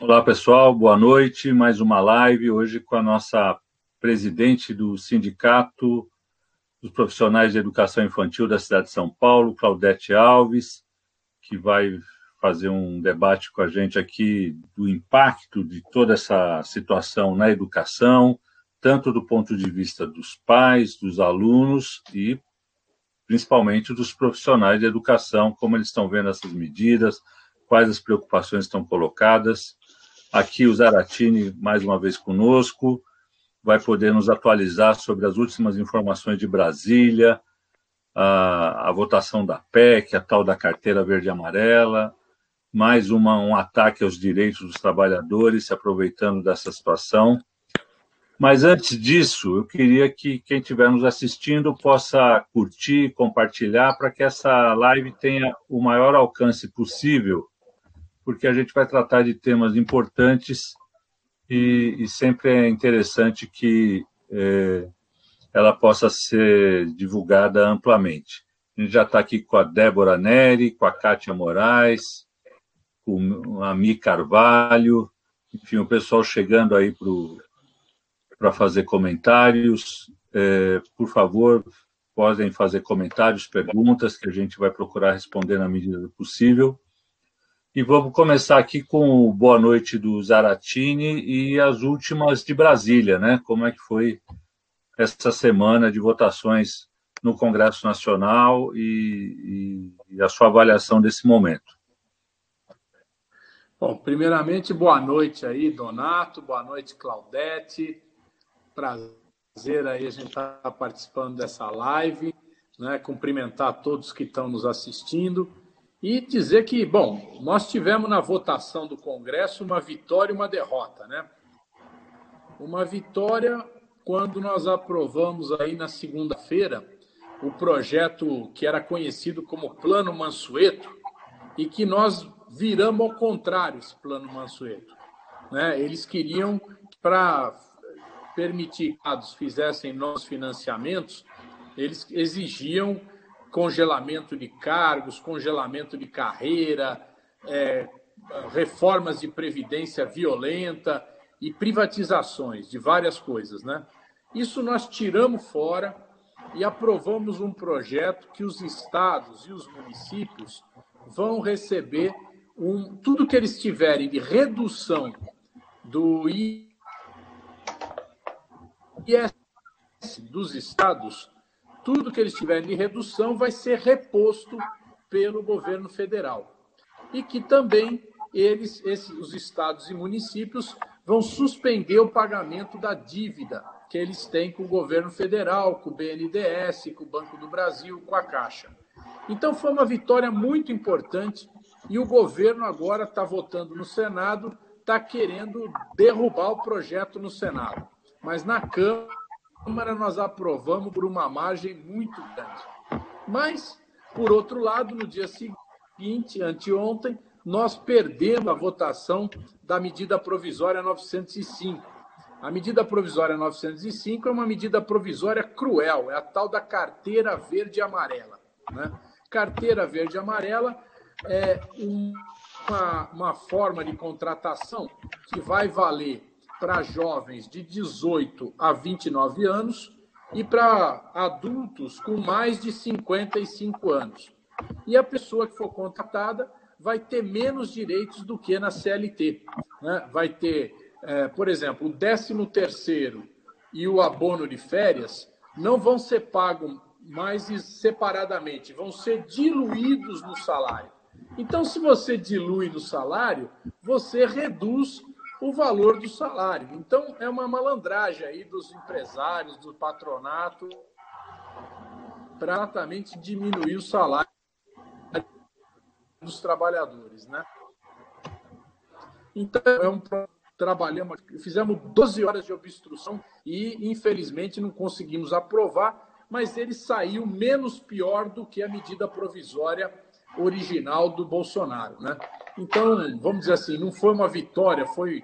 Olá, pessoal, boa noite. Mais uma live hoje com a nossa presidente do Sindicato dos Profissionais de Educação Infantil da cidade de São Paulo, Claudete Alves, que vai fazer um debate com a gente aqui do impacto de toda essa situação na educação, tanto do ponto de vista dos pais, dos alunos e principalmente dos profissionais de educação, como eles estão vendo essas medidas, quais as preocupações estão colocadas. Aqui o Zaratini, mais uma vez conosco, vai poder nos atualizar sobre as últimas informações de Brasília, a votação da PEC, a tal da carteira verde e amarela, mais um ataque aos direitos dos trabalhadores, se aproveitando dessa situação. Mas antes disso, eu queria que quem estiver nos assistindo possa curtir, compartilhar, para que essa live tenha o maior alcance possível, porque a gente vai tratar de temas importantes e sempre é interessante que ela possa ser divulgada amplamente. A gente já está aqui com a Débora Neri, com a Kátia Moraes, com a Mi Carvalho, enfim, o pessoal chegando aí para fazer comentários. Por favor, podem fazer comentários, perguntas, que a gente vai procurar responder na medida do possível. E vamos começar aqui com o boa noite do Zaratini e as últimas de Brasília, né? Como é que foi essa semana de votações no Congresso Nacional e a sua avaliação desse momento? Bom, primeiramente, boa noite aí, Donato, boa noite, Claudete. Prazer aí a gente estar participando dessa live, né? Cumprimentar todos que estão nos assistindo e dizer que, bom, nós tivemos na votação do Congresso uma vitória e uma derrota, né? Uma vitória quando nós aprovamos aí na segunda-feira o projeto que era conhecido como Plano Mansueto e que nós viramos ao contrário esse Plano Mansueto, né? Eles queriam, para permitir que os estados fizessem novos financiamentos, eles exigiam congelamento de cargos, congelamento de carreira, reformas de previdência violenta e privatizações de várias coisas, né? Isso nós tiramos fora e aprovamos um projeto que os estados e os municípios vão receber tudo que eles tiverem de redução do IS dos estados, tudo que eles tiverem de redução vai ser reposto pelo governo federal. E que também os estados e municípios vão suspender o pagamento da dívida que eles têm com o governo federal, com o BNDES, com o Banco do Brasil, com a Caixa. Então foi uma vitória muito importante e o governo agora está votando no Senado, está querendo derrubar o projeto no Senado. Mas na Câmara nós aprovamos por uma margem muito grande. Mas, por outro lado, no dia seguinte, anteontem, nós perdemos a votação da medida provisória 905. A medida provisória 905 é uma medida provisória cruel, é a tal da carteira verde e amarela, né? Carteira verde e amarela é uma forma de contratação que vai valer para jovens de 18 a 29 anos e para adultos com mais de 55 anos. E a pessoa que for contratada vai ter menos direitos do que na CLT, né? Vai ter, por exemplo, o 13º e o abono de férias não vão ser pagos mais separadamente, vão ser diluídos no salário. Então, se você dilui no salário, você reduz o valor do salário. Então, é uma malandragem aí dos empresários, do patronato, para exatamente diminuir o salário dos trabalhadores, né? Então, fizemos 12 horas de obstrução e, infelizmente, não conseguimos aprovar, mas ele saiu menos pior do que a medida provisória original do Bolsonaro, né? Então, vamos dizer assim, não foi uma vitória, foi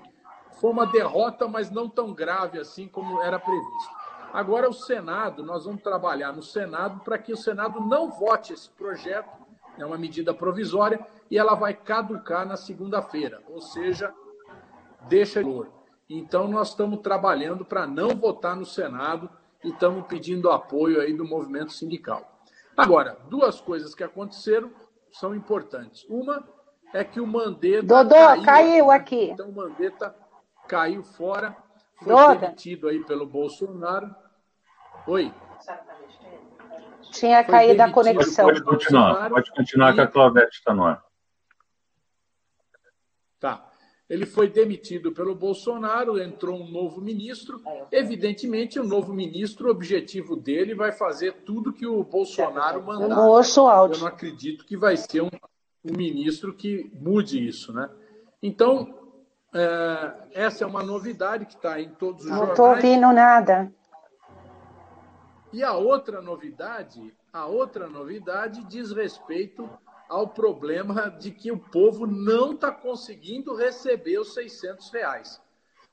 uma derrota, mas não tão grave assim como era previsto. Agora, o Senado, nós vamos trabalhar no Senado para que o Senado não vote esse projeto, é uma medida provisória, e ela vai caducar na segunda-feira, ou seja, deixa de valor. Então, nós estamos trabalhando para não votar no Senado e estamos pedindo apoio aí do movimento sindical. Agora, duas coisas que aconteceram são importantes. Uma é que o Mandetta Dodô, caiu aqui. Então, o Mandetta caiu fora, foi demitido aí pelo Bolsonaro. Oi? Tinha caído a conexão. Pode continuar que a Claudete está no ar. Tá. Ele foi demitido pelo Bolsonaro, entrou um novo ministro. Evidentemente, o novo ministro, o objetivo dele vai fazer tudo que o Bolsonaro mandar. Eu não acredito que vai ser um ministro que mude isso, né? Então, essa é uma novidade que está em todos os jornais. Não estou ouvindo nada. E a outra novidade diz respeito ao problema de que o povo não está conseguindo receber os R$600.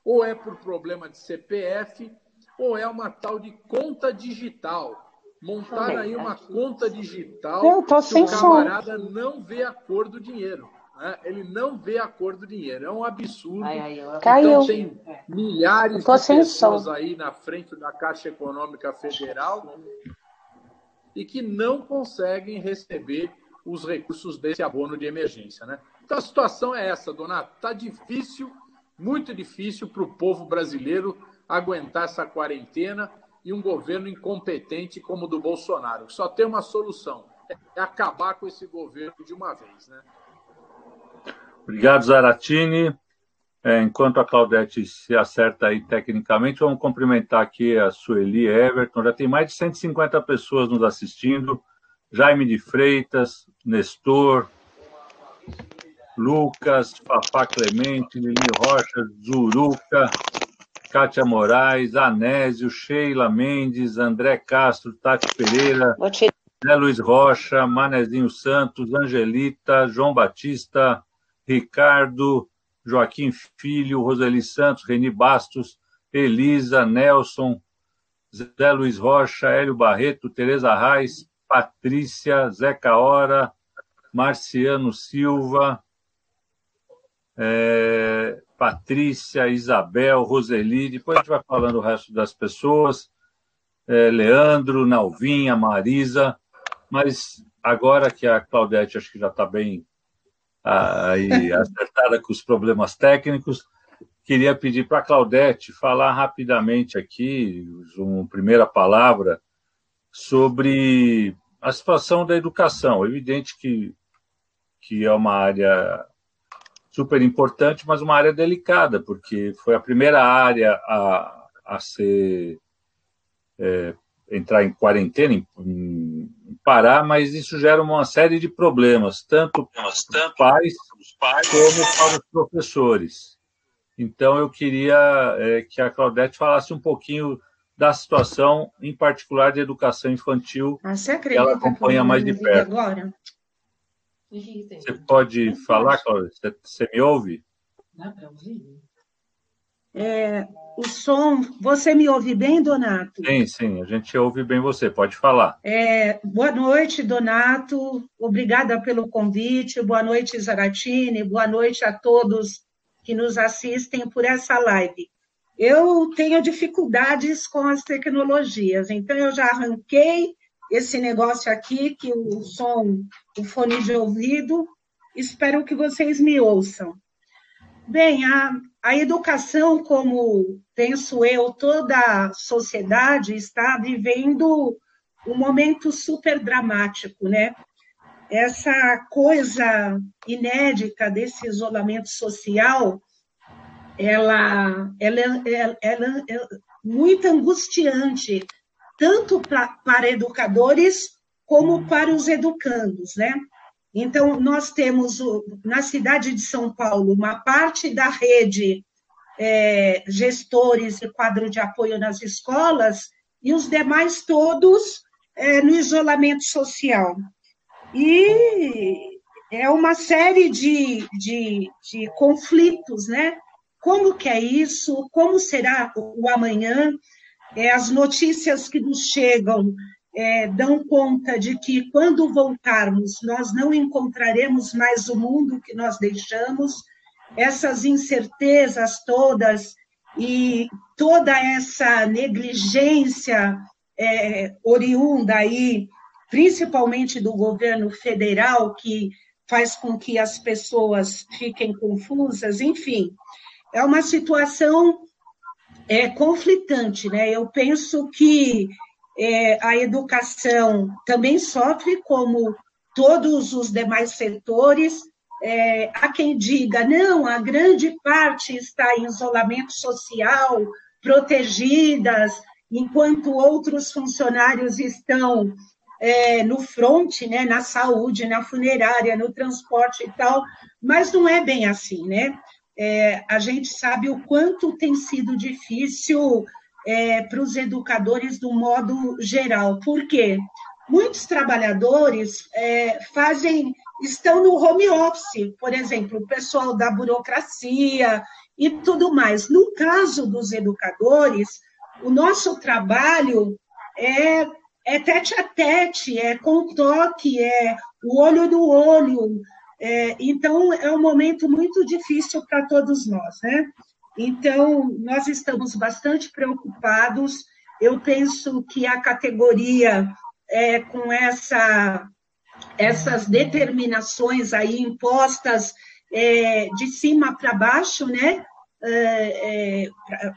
Ou é por problema de CPF, ou é uma tal de conta digital. Montaram aí uma conta digital que o camarada não vê a cor do dinheiro. Né? Ele não vê a cor do dinheiro. É um absurdo. Então, tem milhares de pessoas aí na frente da Caixa Econômica Federal e que não conseguem receber os recursos desse abono de emergência, né? Então, a situação é essa, Donato. Está difícil, muito difícil para o povo brasileiro aguentar essa quarentena e um governo incompetente como o do Bolsonaro. Só tem uma solução, é acabar com esse governo de uma vez, né? Obrigado, Zaratini. Enquanto a Claudete se acerta aí tecnicamente, vamos cumprimentar aqui a Sueli Everton. Já tem mais de 150 pessoas nos assistindo. Jaime de Freitas, Nestor, Lucas, Fafá Clemente, Lili Rocha, Zuruca, Kátia Moraes, Anésio, Sheila Mendes, André Castro, Tati Pereira, Zé Luiz Rocha, Manezinho Santos, Angelita, João Batista, Ricardo, Joaquim Filho, Roseli Santos, Reni Bastos, Elisa, Nelson, Zé Luiz Rocha, Hélio Barreto, Tereza Reis, Patrícia, Zeca Hora, Marciano Silva, Patrícia, Isabel, Roseli, depois a gente vai falando o resto das pessoas, Leandro, Nalvinha, Marisa, mas agora que a Claudete acho que já está bem aí acertada com os problemas técnicos, queria pedir para a Claudete falar rapidamente aqui, uma primeira palavra, sobre a situação da educação. É evidente que é uma área super importante, mas uma área delicada, porque foi a primeira área a entrar em quarentena, em parar, mas isso gera uma série de problemas, tanto para os pais como para os professores. Então, eu queria que a Claudete falasse um pouquinho da situação, em particular de educação infantil, que ela acompanha mais de perto. Agora? Você pode falar, Claudete? Você me ouve? Dá para ouvir? O som, você me ouve bem, Donato? Sim, a gente ouve bem você, pode falar. Boa noite, Donato, obrigada pelo convite, boa noite, Zaratini, boa noite a todos que nos assistem por essa live. Eu tenho dificuldades com as tecnologias, então eu já arranquei esse negócio aqui, que o som, o fone de ouvido, espero que vocês me ouçam. Bem, a educação, como penso eu, toda a sociedade está vivendo um momento super dramático, né? Essa coisa inédita desse isolamento social, ela é muito angustiante, tanto para educadores como para os educandos, né? Então, nós temos, na cidade de São Paulo, uma parte da rede gestores e quadro de apoio nas escolas, e os demais todos no isolamento social. E é uma série de conflitos, né? Como que é isso? Como será o amanhã? As notícias que nos chegam dão conta de que, quando voltarmos, nós não encontraremos mais o mundo que nós deixamos. essas incertezas todas e toda essa negligência oriunda aí, principalmente do governo federal, que faz com que as pessoas fiquem confusas, enfim, é uma situação conflitante, né? Eu penso que a educação também sofre, como todos os demais setores. Há quem diga, não, a grande parte está em isolamento social, protegidas, enquanto outros funcionários estão no front, né, na saúde, na funerária, no transporte e tal, mas não é bem assim, né? A gente sabe o quanto tem sido difícil para os educadores do modo geral. Por quê? Muitos trabalhadores estão no home office, por exemplo, o pessoal da burocracia e tudo mais. No caso dos educadores, o nosso trabalho é tete a tete, é com toque, é o olho no olho. Então, é um momento muito difícil para todos nós, né? Então, nós estamos bastante preocupados. Eu penso que a categoria, com essas determinações aí impostas de cima para baixo, né?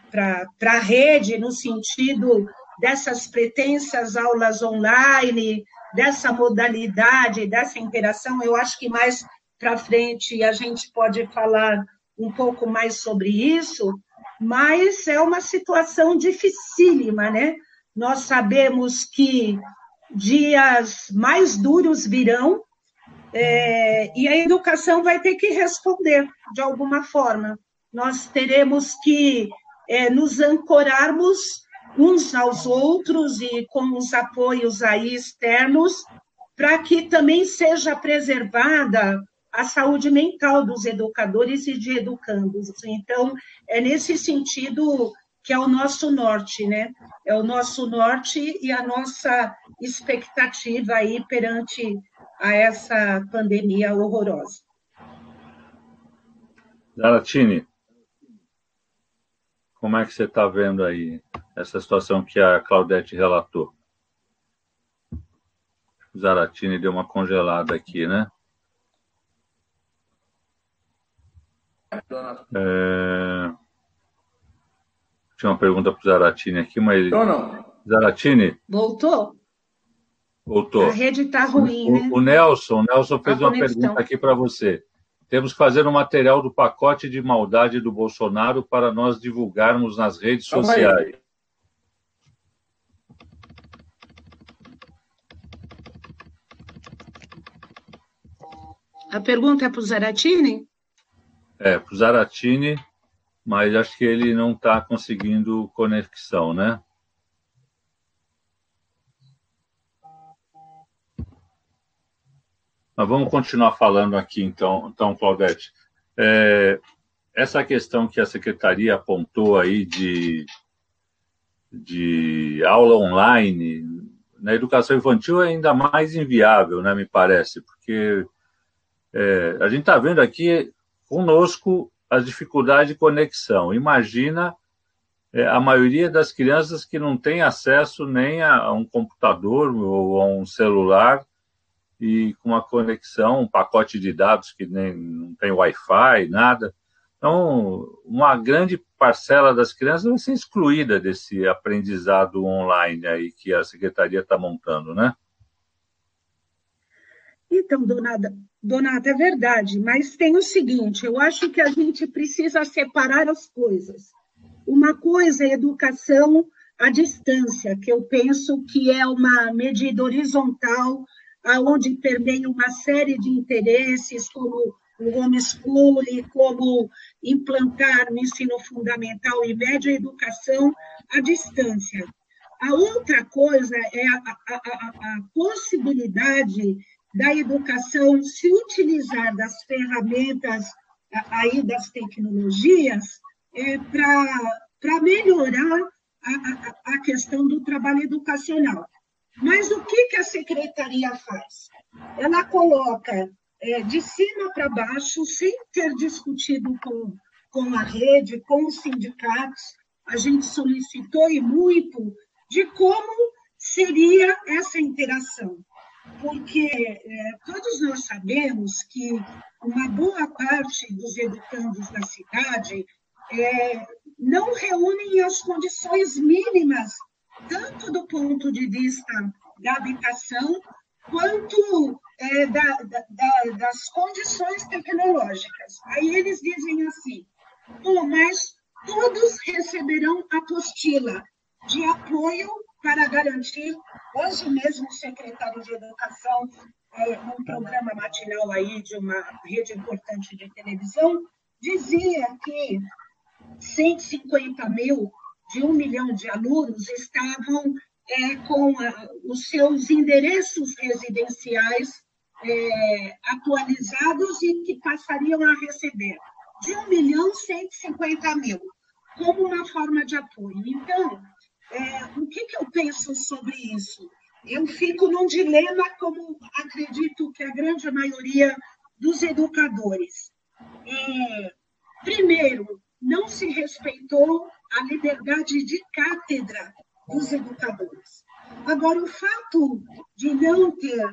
Para a rede, no sentido dessas pretensas aulas online, dessa modalidade, dessa interação, eu acho que mais para frente a gente pode falar um pouco mais sobre isso, mas é uma situação dificílima, né? Nós sabemos que dias mais duros virão, e a educação vai ter que responder de alguma forma. Nós teremos que nos ancorarmos uns aos outros e com os apoios aí externos, para que também seja preservada a saúde mental dos educadores e de educandos. Então, é nesse sentido que é o nosso norte, né? É o nosso norte e a nossa expectativa aí perante a essa pandemia horrorosa. Zaratini, como é que você está vendo aí essa situação que a Claudete relatou? O Zaratini deu uma congelada aqui, né? Tinha uma pergunta para o Zaratini aqui, mas... Não. Zaratini? Voltou? Voltou. A rede está ruim, né? O Nelson fez uma pergunta aqui para você. Temos que fazer um material do pacote de maldade do Bolsonaro para nós divulgarmos nas redes sociais. A pergunta é para o Zaratini? Para o Zaratini, mas acho que ele não está conseguindo conexão, né? Mas vamos continuar falando aqui, então Claudete. Essa questão que a Secretaria apontou aí de aula online, na educação infantil é ainda mais inviável, né, me parece, porque a gente está vendo aqui conosco as dificuldades de conexão. Imagina a maioria das crianças que não tem acesso nem a um computador ou a um celular, e com uma conexão, um pacote de dados que nem não tem Wi-Fi, nada. Então, uma grande parcela das crianças vai ser excluída desse aprendizado online aí que a Secretaria está montando, né? Então, Donata, é verdade, mas tem o seguinte, eu acho que a gente precisa separar as coisas. Uma coisa é educação à distância, que eu penso que é uma medida horizontal, onde permeia uma série de interesses, como o homeschooling, como implantar no ensino fundamental e médio a educação à distância. A outra coisa é a possibilidade da educação se utilizar das ferramentas aí das tecnologias para melhorar a questão do trabalho educacional. Mas o que a Secretaria faz? Ela coloca de cima para baixo, sem ter discutido com a rede, com os sindicatos. A gente solicitou e muito de como seria essa interação, porque todos nós sabemos que uma boa parte dos educandos da cidade não reúnem as condições mínimas, tanto do ponto de vista da habitação, quanto das condições tecnológicas. Aí eles dizem assim, mas todos receberão apostila de apoio para garantir. Hoje mesmo o secretário de Educação, num programa matinal aí de uma rede importante de televisão, dizia que 150 mil de 1 milhão de alunos estavam com os seus endereços residenciais atualizados e que passariam a receber de 1.150.000 como uma forma de apoio. Então, o que eu penso sobre isso? Eu fico num dilema, como acredito que a grande maioria dos educadores. Primeiro, não se respeitou a liberdade de cátedra dos educadores. Agora, o fato de não ter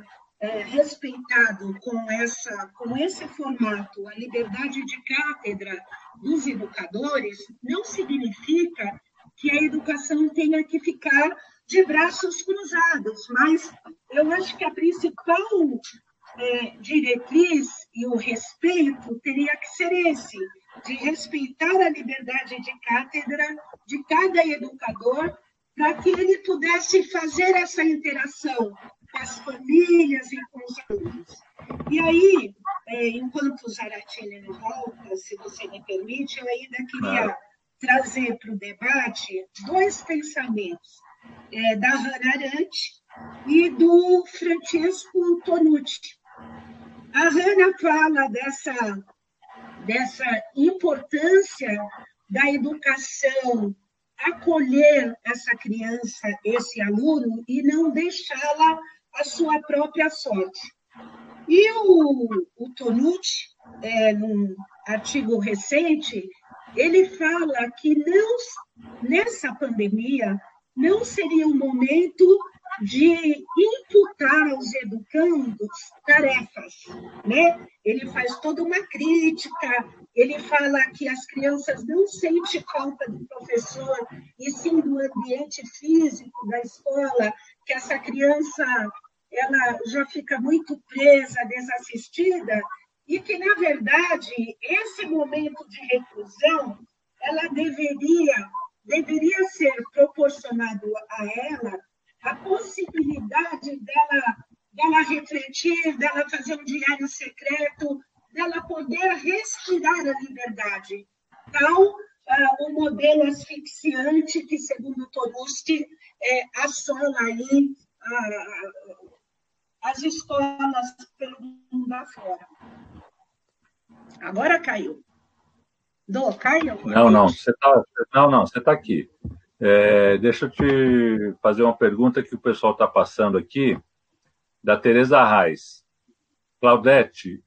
respeitado com esse formato a liberdade de cátedra dos educadores não significa que a educação tenha que ficar de braços cruzados, mas eu acho que a principal diretriz e o respeito teria que ser esse, de respeitar a liberdade de cátedra de cada educador, para que ele pudesse fazer essa interação com as famílias e com os alunos. E aí, enquanto o Zaratini não volta, se você me permite, eu ainda queria trazer para o debate 2 pensamentos, da Hannah Arendt e do Francesco Tonucci. A Hannah fala dessa importância da educação, acolher essa criança, esse aluno, e não deixá-la à sua própria sorte. E o Tonucci, num artigo recente, ele fala que nessa pandemia não seria o momento de imputar aos educandos tarefas, né? Ele faz toda uma crítica, ele fala que as crianças não sentem falta do professor, e sim do ambiente físico da escola, que essa criança ela já fica muito presa, desassistida, e que, na verdade, esse momento de reclusão, ela deveria ser proporcionado a ela a possibilidade dela refletir, dela fazer um diário secreto, dela poder respirar a liberdade. Então, o modelo asfixiante que, segundo Tonucci, assola aí as escolas pelo mundo afora. Agora caiu. Caiu? Não, você está aqui. Deixa eu te fazer uma pergunta que o pessoal está passando aqui, da Tereza Reis. Claudete.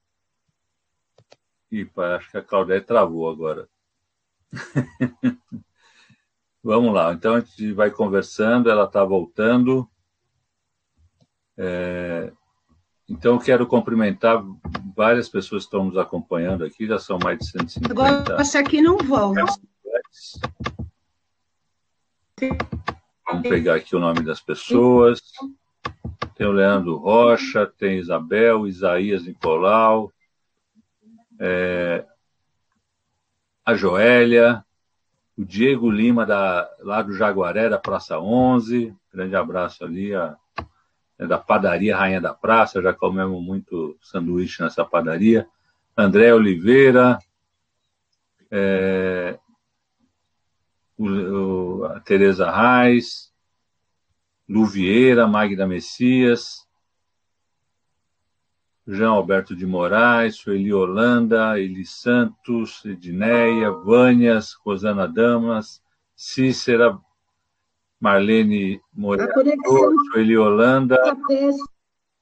Acho que a Claudete travou agora. Vamos lá, então a gente vai conversando, ela está voltando. Então, eu quero cumprimentar várias pessoas que estão nos acompanhando aqui, já são mais de 150. Agora, essa aqui não volta. Vamos pegar aqui o nome das pessoas. Tem o Leandro Rocha, tem Isabel, Isaías Nicolau, a Joélia, o Diego Lima, lá do Jaguaré, da Praça 11. Grande abraço ali, da padaria Rainha da Praça, já comemos muito sanduíche nessa padaria. André Oliveira, a Tereza Reis, Lu Vieira, Magda Messias, Jean Alberto de Moraes, Sueli Holanda, Eli Santos, Edneia, Vânias, Rosana Damas, Cícera, Marlene Moreira, Sueli Holanda.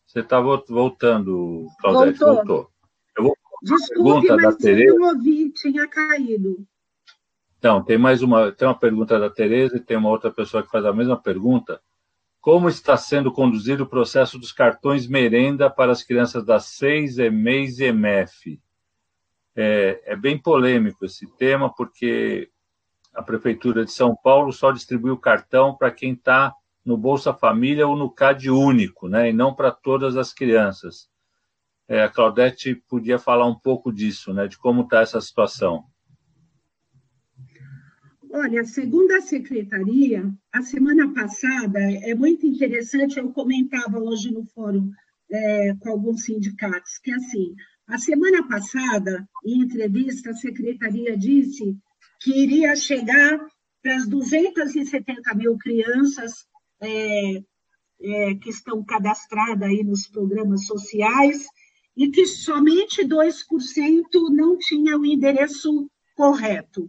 Você está voltando, Claudete, voltou. Desculpe, pergunta da mas eu Tereza. não ouvi, tinha caído. Então, tem uma pergunta da Tereza e tem uma outra pessoa que faz a mesma pergunta. Como está sendo conduzido o processo dos cartões merenda para as crianças das 6, EMEIs e EMEF? É bem polêmico esse tema, porque a Prefeitura de São Paulo só distribui o cartão para quem está no Bolsa Família ou no CAD único, né? E não para todas as crianças. A Claudete podia falar um pouco disso, né? De como está essa situação. Olha, segundo a secretaria, a semana passada, é muito interessante, eu comentava hoje no fórum com alguns sindicatos, que assim, a semana passada, em entrevista, a secretaria disse que iria chegar para as 270 mil crianças que estão cadastradas aí nos programas sociais e que somente 2% não tinha o endereço correto.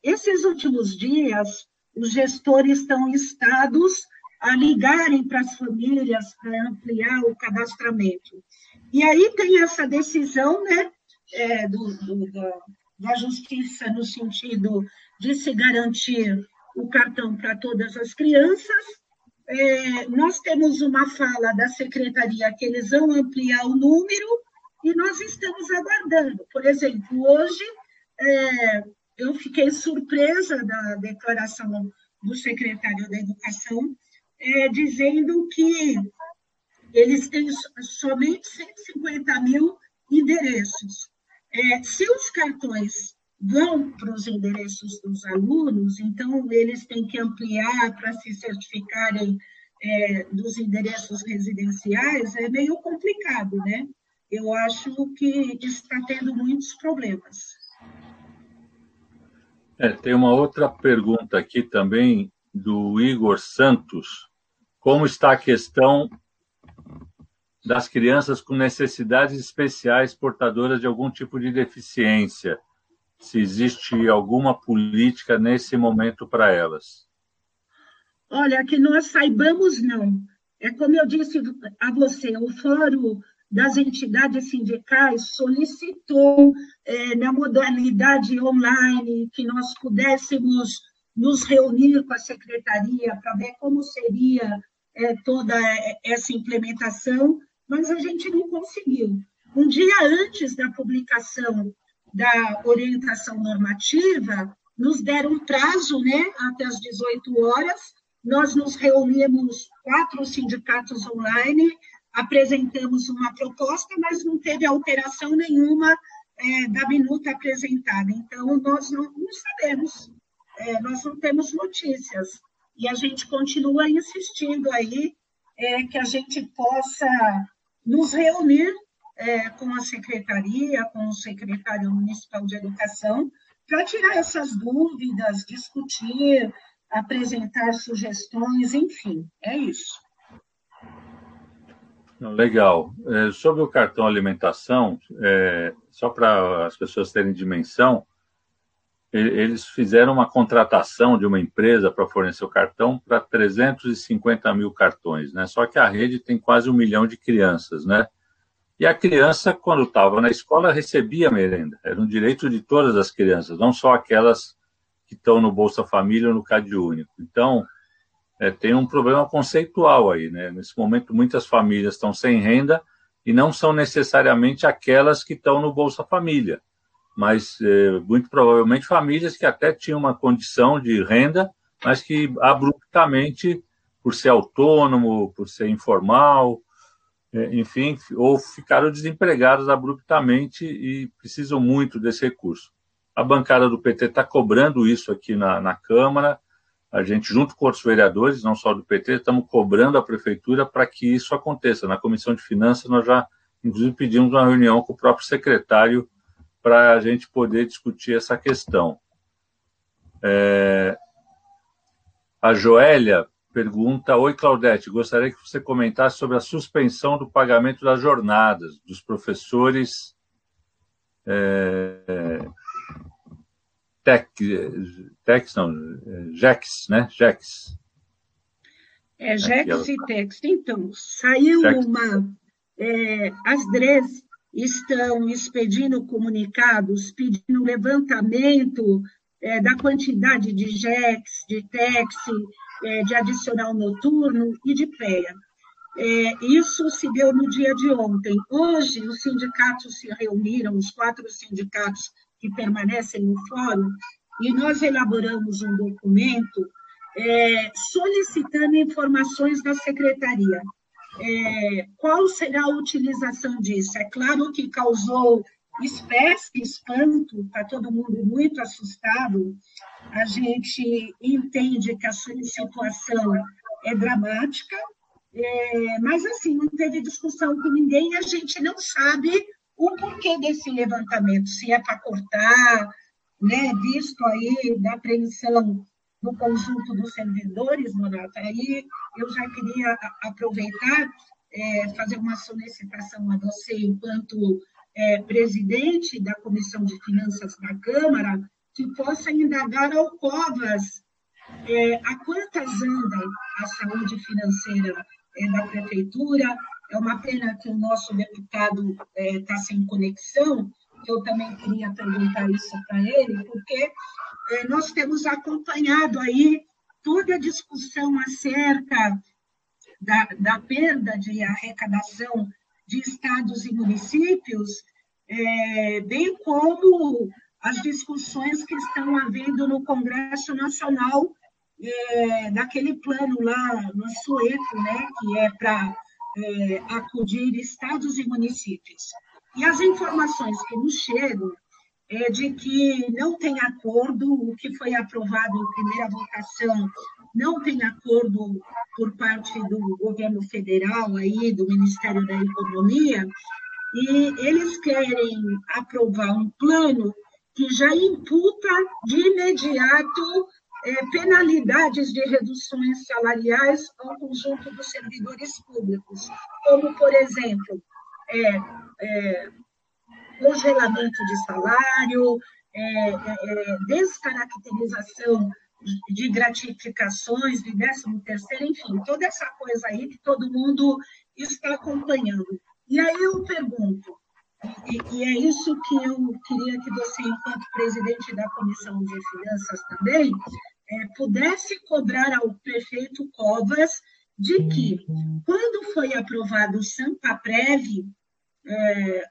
Esses últimos dias, os gestores estão instados a ligarem para as famílias para ampliar o cadastramento. E aí tem essa decisão, né, da Justiça no sentido de se garantir o cartão para todas as crianças. Nós temos uma fala da Secretaria que eles vão ampliar o número e nós estamos aguardando. Por exemplo, hoje eu fiquei surpresa da declaração do secretário da Educação, dizendo que eles têm somente 150 mil endereços. Se os cartões vão para os endereços dos alunos, então eles têm que ampliar para se certificarem dos endereços residenciais, é meio complicado, né? Eu acho que está tendo muitos problemas. Tem uma outra pergunta aqui também do Igor Santos. Como está a questão das crianças com necessidades especiais portadoras de algum tipo de deficiência? Se existe alguma política nesse momento para elas? Olha, que nós saibamos, não. É como eu disse a você, o Fórum das Entidades Sindicais solicitou, na modalidade online, que nós pudéssemos nos reunir com a secretaria para ver como seria toda essa implementação, mas a gente não conseguiu. Um dia antes da publicação da orientação normativa, nos deram um prazo, né, até as 18 horas, nós nos reunimos 4 sindicatos online, apresentamos uma proposta, mas não teve alteração nenhuma da minuta apresentada. Então, nós não sabemos, nós não temos notícias. E a gente continua insistindo aí que a gente possa nos reunir com a secretaria, com o secretário municipal de educação, para tirar essas dúvidas, discutir, apresentar sugestões, enfim, é isso. Legal. Sobre o cartão alimentação, só para as pessoas terem dimensão, eles fizeram uma contratação de uma empresa para fornecer o cartão para 350 mil cartões, né? Só que a rede tem quase 1 milhão de crianças, né? E a criança, quando estava na escola, recebia merenda. Era um direito de todas as crianças, não só aquelas que estão no Bolsa Família ou no CAD único. Então, tem um problema conceitual aí, né? Nesse momento, muitas famílias estão sem renda e não são necessariamente aquelas que estão no Bolsa Família, mas muito provavelmente famílias que até tinham uma condição de renda, mas que abruptamente, por ser autônomo, por ser informal, enfim, ou ficaram desempregados abruptamente e precisam muito desse recurso. A bancada do PT está cobrando isso aqui na Câmara. A gente, junto com outros vereadores, não só do PT, estamos cobrando a Prefeitura para que isso aconteça. Na Comissão de Finanças, nós já, inclusive, pedimos uma reunião com o próprio secretário para a gente poder discutir essa questão. A Joélia pergunta: Oi, Claudete, gostaria que você comentasse sobre a suspensão do pagamento das jornadas dos professores JECs, né? JECs. JECs e TECs. Então, saiu uma... As DREs estão expedindo comunicados pedindo levantamento da quantidade de JECs, de TECs, de adicional noturno e de PEA. Isso se deu no dia de ontem. Hoje, os sindicatos se reuniram, os 4 sindicatos que permanecem no fórum, e nós elaboramos um documento solicitando informações da secretaria. Qual será a utilização disso? É claro que causou espécie, espanto, está todo mundo muito assustado. A gente entende que a sua situação é dramática, mas, assim, não teve discussão com ninguém e a gente não sabe o porquê desse levantamento, se é para cortar, né, visto aí da apreensão do conjunto dos servidores, Donata. Aí eu já queria aproveitar, fazer uma solicitação a você, enquanto presidente da Comissão de Finanças da Câmara, que possa indagar ao Covas a quantas anda a saúde financeira da Prefeitura. É uma pena que o nosso deputado está sem conexão, eu também queria perguntar isso para ele, porque nós temos acompanhado aí toda a discussão acerca da perda de arrecadação de estados e municípios, bem como as discussões que estão havendo no Congresso Nacional, daquele plano lá no Sueto, né, que é para acudir estados e municípios. E as informações que nos chegam é de que não tem acordo, o que foi aprovado em primeira votação não tem acordo por parte do governo federal, aí, do Ministério da Economia, e eles querem aprovar um plano que já imputa de imediato penalidades de reduções salariais ao conjunto dos servidores públicos, como, por exemplo, congelamento de salário, descaracterização de gratificações, de 13º, enfim, toda essa coisa aí que todo mundo está acompanhando. E aí eu pergunto, e é isso que eu queria que você, enquanto presidente da Comissão de Finanças também, pudesse cobrar ao prefeito Covas de que, quando foi aprovado o Sampaprev,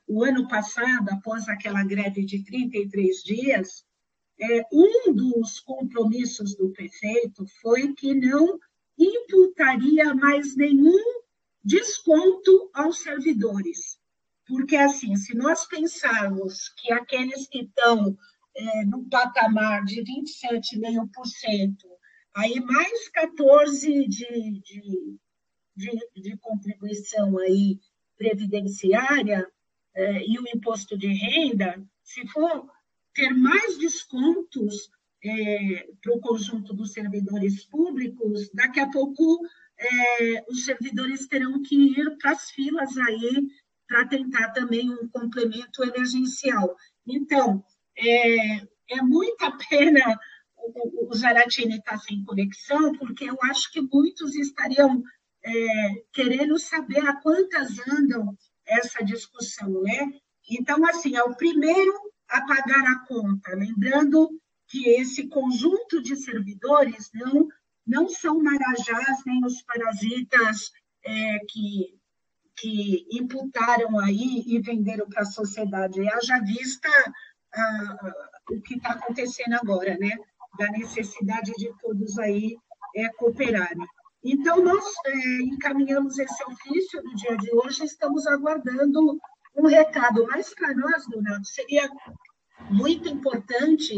o ano passado, após aquela greve de 33 dias, um dos compromissos do prefeito foi que não imputaria mais nenhum desconto aos servidores. Porque, assim, se nós pensarmos que aqueles que estão no patamar de 27,5%, aí mais 14% de contribuição aí previdenciária e o imposto de renda, se for ter mais descontos para o conjunto dos servidores públicos, daqui a pouco os servidores terão que ir para as filas aí para tentar também um complemento emergencial. Então, é muita pena o Zaratini estar sem conexão, porque eu acho que muitos estariam querendo saber a quantas andam essa discussão, né? Então, assim, é o primeiro a pagar a conta, lembrando que esse conjunto de servidores não são marajás nem os parasitas que imputaram aí e venderam para a sociedade. Haja vista o que está acontecendo agora, né? Da necessidade de todos aí cooperarem. Então, nós encaminhamos esse ofício no dia de hoje, estamos aguardando um recado. Mas, para nós, Donato, seria muito importante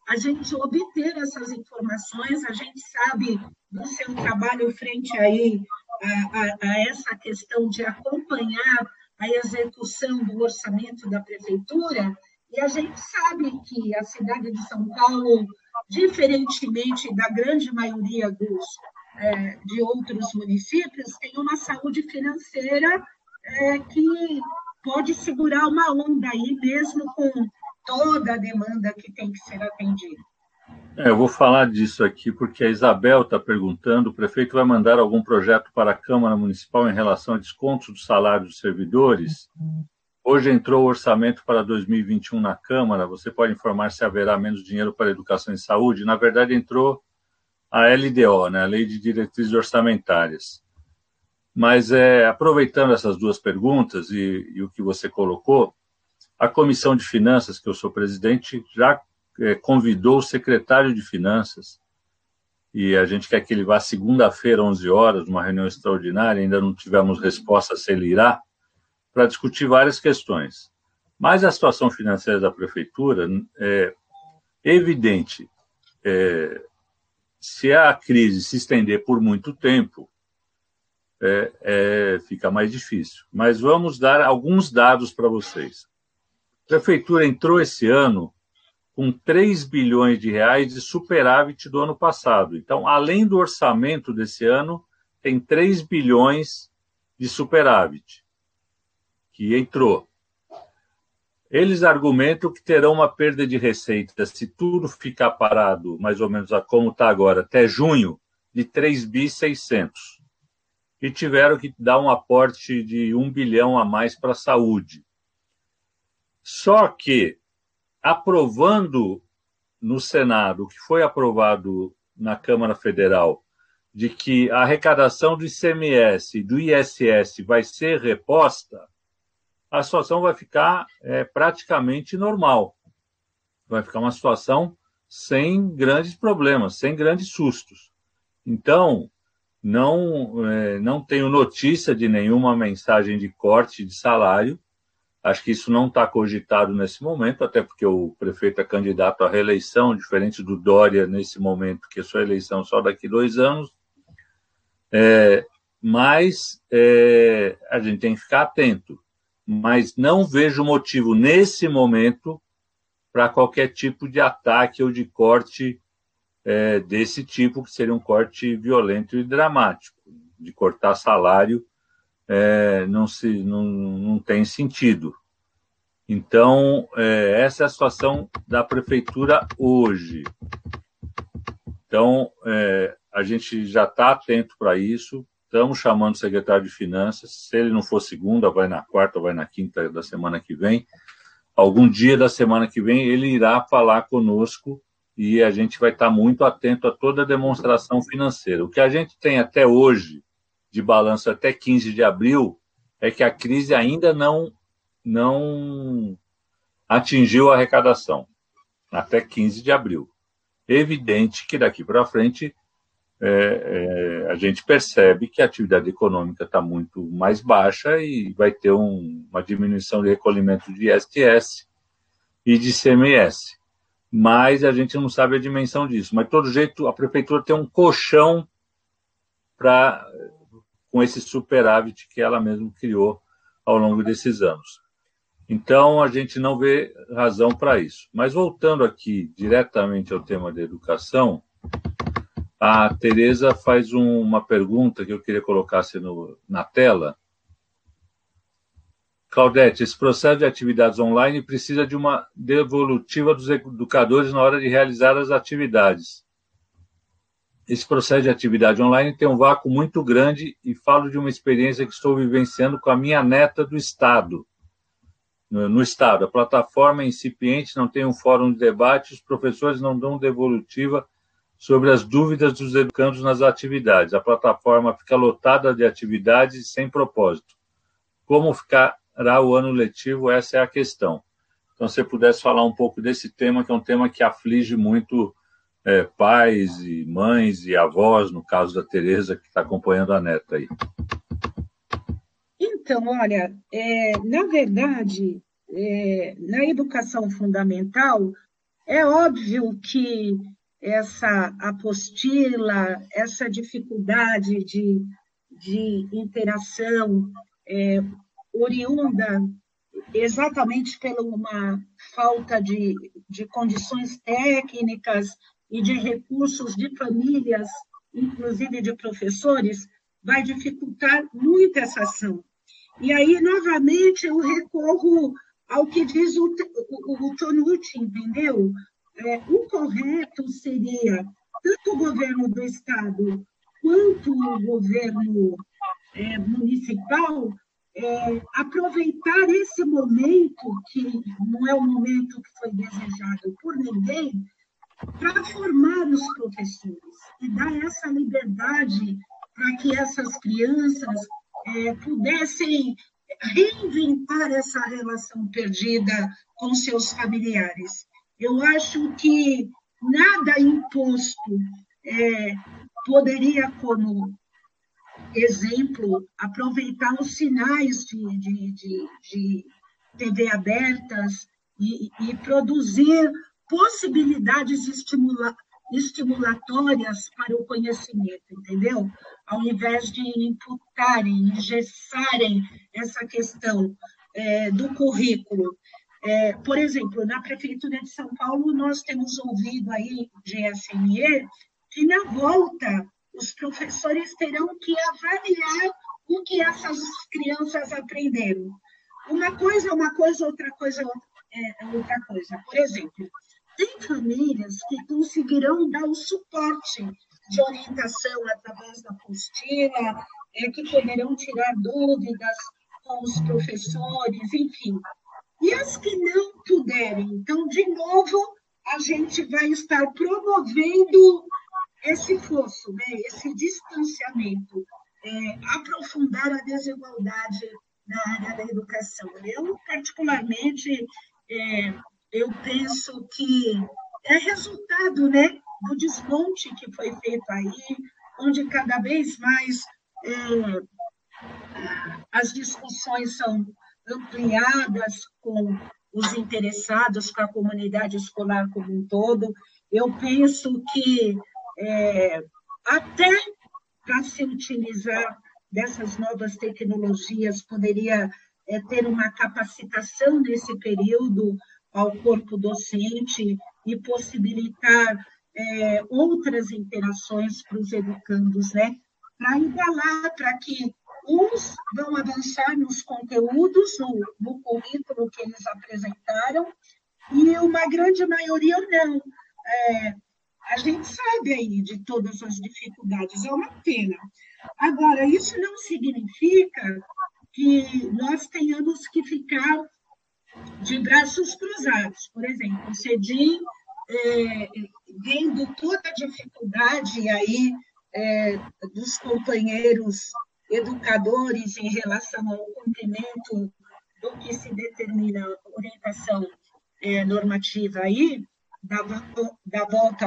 a gente obter essas informações. A gente sabe do seu trabalho frente aí a essa questão de acompanhar a execução do orçamento da prefeitura, e a gente sabe que a cidade de São Paulo, diferentemente da grande maioria de outros municípios, tem uma saúde financeira que pode segurar uma onda aí, mesmo com toda a demanda que tem que ser atendida. Eu vou falar disso aqui porque a Isabel está perguntando: o prefeito vai mandar algum projeto para a Câmara Municipal em relação a descontos do salário dos servidores? Hoje entrou o orçamento para 2021 na Câmara. Você pode informar se haverá menos dinheiro para educação e saúde? Na verdade, entrou a LDO, né, a Lei de Diretrizes Orçamentárias. Mas, aproveitando essas duas perguntas e o que você colocou, a Comissão de Finanças, que eu sou presidente, já convidou o secretário de Finanças, e a gente quer que ele vá segunda-feira, 11 horas, numa reunião extraordinária, ainda não tivemos resposta se ele irá, para discutir várias questões. Mas a situação financeira da Prefeitura é evidente. Se a crise se estender por muito tempo, fica mais difícil. Mas vamos dar alguns dados para vocês. A Prefeitura entrou esse ano com 3 bilhões de reais de superávit do ano passado. Então, além do orçamento desse ano, tem 3 bilhões de superávit que entrou. Eles argumentam que terão uma perda de receita, se tudo ficar parado, mais ou menos como está agora, até junho, de 3.600 bi. E tiveram que dar um aporte de 1 bilhão a mais para a saúde. Só que, aprovando no Senado, o que foi aprovado na Câmara Federal, de que a arrecadação do ICMS e do ISS vai ser reposta, a situação vai ficar praticamente normal. Vai ficar uma situação sem grandes problemas, sem grandes sustos. Então, não tenho notícia de nenhuma mensagem de corte de salário. Acho que isso não está cogitado nesse momento, até porque o prefeito é candidato à reeleição, diferente do Dória nesse momento, que é sua eleição só daqui 2 anos. Mas a gente tem que ficar atento. Mas não vejo motivo nesse momento para qualquer tipo de ataque ou de corte desse tipo, que seria um corte violento e dramático. De cortar salário não tem sentido. Então, essa é a situação da Prefeitura hoje. Então, a gente já está atento para isso. Estamos chamando o secretário de Finanças. Se ele não for segunda, vai na quarta, vai na quinta da semana que vem. Algum dia da semana que vem, ele irá falar conosco e a gente vai estar muito atento a toda a demonstração financeira. O que a gente tem até hoje, de balanço até 15 de abril, é que a crise ainda não atingiu a arrecadação, até 15 de abril. Evidente que daqui para frente a gente percebe que a atividade econômica está muito mais baixa e vai ter uma diminuição de recolhimento de ISS e de ICMS. Mas a gente não sabe a dimensão disso. Mas, de todo jeito, a Prefeitura tem um colchão com esse superávit que ela mesma criou ao longo desses anos. Então, a gente não vê razão para isso. Mas, voltando aqui diretamente ao tema da educação, a Tereza faz uma pergunta que eu queria colocar na tela. Claudete, esse processo de atividades online precisa de uma devolutiva dos educadores na hora de realizar as atividades. Esse processo de atividade online tem um vácuo muito grande e falo de uma experiência que estou vivenciando com a minha neta do Estado. No Estado, a plataforma é incipiente, não tem um fórum de debate, os professores não dão devolutiva sobre as dúvidas dos educandos nas atividades. A plataforma fica lotada de atividades sem propósito. Como ficará o ano letivo? Essa é a questão. Então, se você pudesse falar um pouco desse tema, que é um tema que aflige muito pais e mães e avós, no caso da Tereza, que está acompanhando a neta aí. Então, olha, na verdade, na educação fundamental, é óbvio que essa apostila, essa dificuldade de interação oriunda exatamente pela uma falta de condições técnicas e de recursos de famílias, inclusive de professores, vai dificultar muito essa ação. E aí, novamente, eu recorro ao que diz o Tonucci, entendeu? O correto seria tanto o governo do Estado quanto o governo municipal aproveitar esse momento, que não é o momento que foi desejado por ninguém, para formar os professores e dar essa liberdade para que essas crianças pudessem reinventar essa relação perdida com seus familiares. Eu acho que nada imposto poderia, como exemplo, aproveitar os sinais de TV abertas e produzir possibilidades estimulatórias para o conhecimento, entendeu? Ao invés de imputarem, engessarem essa questão do currículo. Por exemplo, na Prefeitura de São Paulo, nós temos ouvido aí de SME que, na volta, os professores terão que avaliar o que essas crianças aprenderam. Uma coisa é uma coisa, outra coisa é outra coisa. Por exemplo, tem famílias que conseguirão dar o suporte de orientação através da apostila, que poderão tirar dúvidas com os professores, enfim. E as que não puderem, então, de novo, a gente vai estar promovendo esse fosso, né? Esse distanciamento, aprofundar a desigualdade na área da educação. Eu, particularmente, eu penso que é resultado, né, do desmonte que foi feito aí, onde cada vez mais as discussões são ampliadas com os interessados, com a comunidade escolar como um todo. Eu penso que até para se utilizar dessas novas tecnologias, poderia ter uma capacitação nesse período ao corpo docente e possibilitar outras interações para os educandos, né? Para igualar, para que uns vão avançar nos conteúdos, no currículo que eles apresentaram, e uma grande maioria não. A gente sabe aí de todas as dificuldades, é uma pena. Agora, isso não significa que nós tenhamos que ficar de braços cruzados. Por exemplo, o CEDIM, vendo toda a dificuldade aí dos companheiros educadores em relação ao cumprimento do que se determina orientação normativa aí, da volta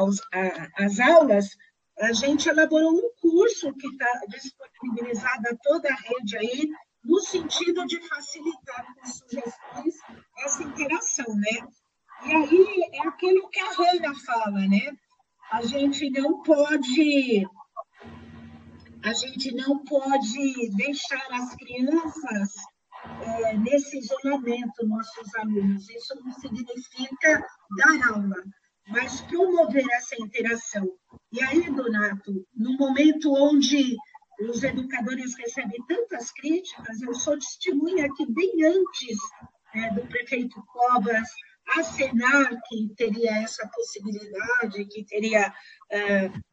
às aulas, a gente elaborou um curso que está disponibilizado a toda a rede aí, no sentido de facilitar com sugestões essa interação, né? E aí é aquilo que a Hanna fala, né? A gente não pode deixar as crianças nesse isolamento, nossos alunos. Isso não significa dar aula, mas promover essa interação. E aí, Donato, no momento onde os educadores recebem tantas críticas, eu sou testemunha que bem antes do prefeito Covas acenar que teria essa possibilidade, que teria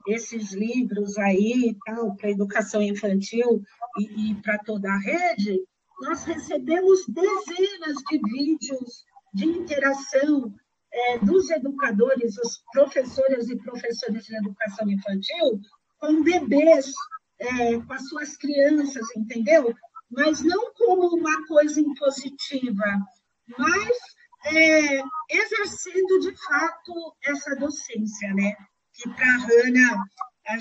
esses livros aí para a educação infantil e para toda a rede, nós recebemos dezenas de vídeos de interação dos educadores, os professores e professores de educação infantil, com bebês, com as suas crianças, entendeu? Mas não como uma coisa impositiva, mas exercendo, de fato, essa docência, né? Que, para a Hanna, a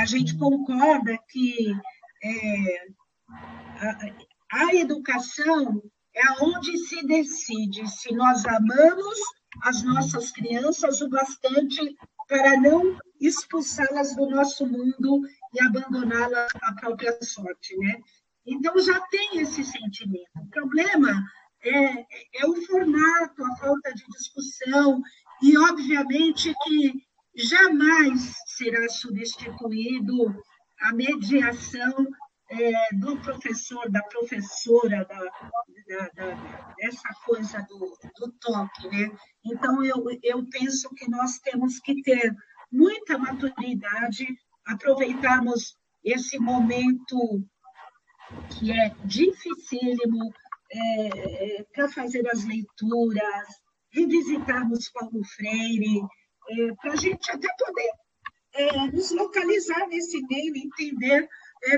gente concorda que a educação é onde se decide se nós amamos as nossas crianças o bastante para não expulsá-las do nosso mundo e abandoná-las à própria sorte, né? Então, já tem esse sentimento. O problema é o formato, a falta de discussão, e, obviamente, que jamais será substituído a mediação do professor, da professora, dessa coisa do toque, né? Então, eu penso que nós temos que ter muita maturidade, aproveitarmos esse momento que é dificílimo para fazer as leituras, revisitarmos Paulo Freire, para a gente até poder nos localizar nesse meio, entender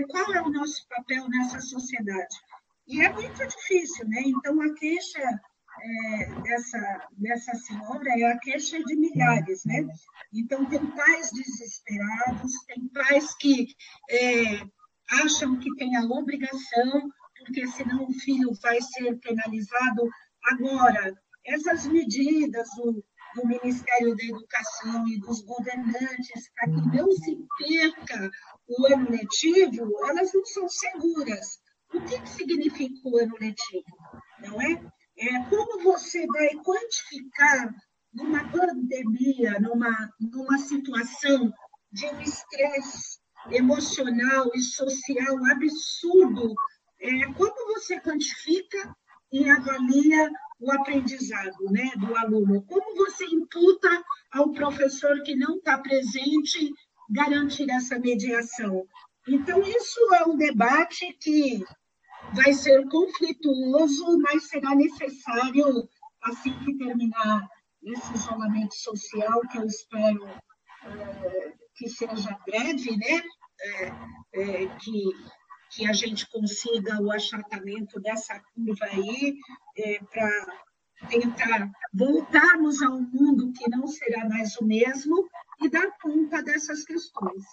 qual é o nosso papel nessa sociedade. E é muito difícil, né? Então, a queixa dessa senhora é a queixa de milhares, né? Então, tem pais desesperados, tem pais que acham que tem a obrigação, porque senão o filho vai ser penalizado. Agora, essas medidas do Ministério da Educação e dos governantes para que não se perca o ano letivo, elas não são seguras. O que significa o ano letivo? Não é? Como você vai quantificar numa pandemia, numa situação de um estresse emocional e social absurdo, como você quantifica e avalia o aprendizado, né, do aluno? Como você imputa ao professor que não está presente garantir essa mediação? Então, isso é um debate que vai ser conflituoso, mas será necessário, assim que terminar esse isolamento social, que eu espero que seja breve, né? Que a gente consiga o achatamento dessa curva aí, para tentar voltarmos a um mundo que não será mais o mesmo e dar conta dessas questões.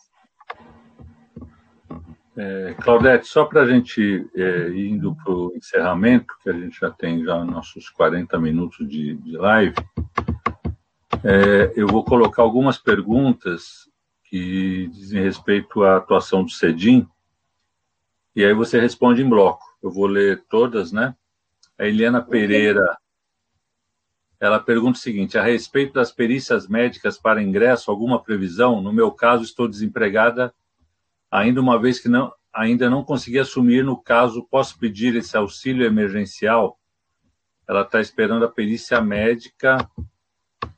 Claudete, só para a gente ir indo para o encerramento, que a gente já tem nossos 40 minutos de live, eu vou colocar algumas perguntas que dizem respeito à atuação do CEDIM, e aí você responde em bloco. Eu vou ler todas, né? A Eliana Pereira, ela pergunta o seguinte: a respeito das perícias médicas para ingresso, alguma previsão? No meu caso, estou desempregada ainda, uma vez que ainda não consegui assumir. No caso, posso pedir esse auxílio emergencial? Ela está esperando a perícia médica